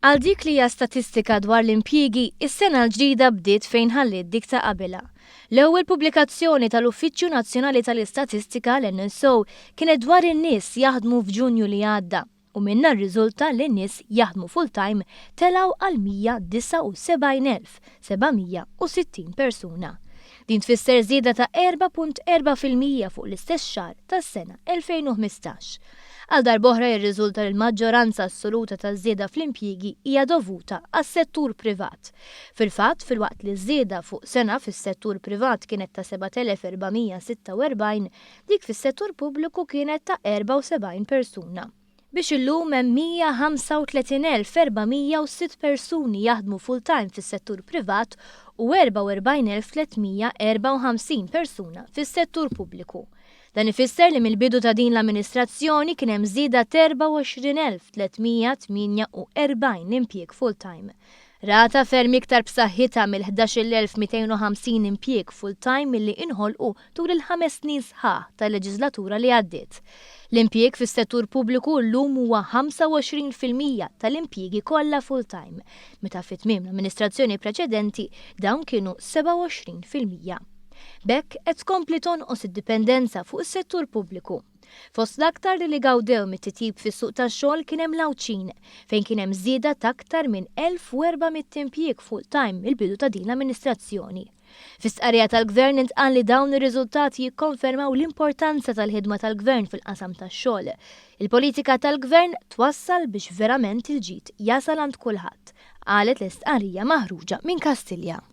Għal dik li hija statistika dwar l-impjiegi, is-sena l-ġdida bdiet fejn ħalliet dik ta' qabilha. L-ewwel pubblikazzjoni tal-Uffiċċju Nazzjonali tal-Istatistika l-NSO kienet dwar in-nies jaħdmu f'Ġunju li għadda u minna rriżulta li n-nies jaħdmu full-time telgħu għal 179,760 persuna. Din tfisser żieda ta' 4.4% fuq l-istess xahar tas-sena 2015. Għal darb'oħra jirriżulta li l-maġġoranza assoluta taż-żieda fl-impjiegi hija dovuta għas-settur privat. Fil-fatt, filwaqt li żieda fuq sena fis-settur privat kienet ta' 7,446, dik fis-settur pubbliku kienet ta' 74 persuna. Biex illum hemm 135,406 persuni jaħdmu full-time fis-settur privat u 44,354 persuna fis-settur pubbliku. Dan ifisser li mill-bidu ta' din l-amministrazzjoni kien hemm żieda 24,348 impjieg full-time. Rata ferm iktar b'saħħitha mill-11,250 impjieg full-time milli inħolqu tul il-5 snin sħaħ tal-leġislatura li għaddiet. L-impjieg fis-settur pubbliku llum huwa 25% tal-impjiegi kollha full-time, meta fit-tmiem l-amministrazzjoni preċedenti dawn kienu 27%. B'hekk qed tkompli tonqos id-dipendenza fuq is-settur pubbliku. Fost l-aktar li gawdew mit-titjib fis-suq tax-xogħol kien hemm l-Awċin, fejn kien hemm żieda ta' aktar minn 1,400 impjieg full-time il-bidu ta' din l-amministrazzjoni. Fis-stqarrija tal-Gvern intqal li dawn ir-riżultati jikkonfermaw l-importanza tal-ħidma tal-Gvern fil-qasam tax-xogħol. Il-politika tal-Gvern twassal biex verament il-ġid jasal għand kulħadd, qalet l-istqarrija maħruġa minn Kastilja.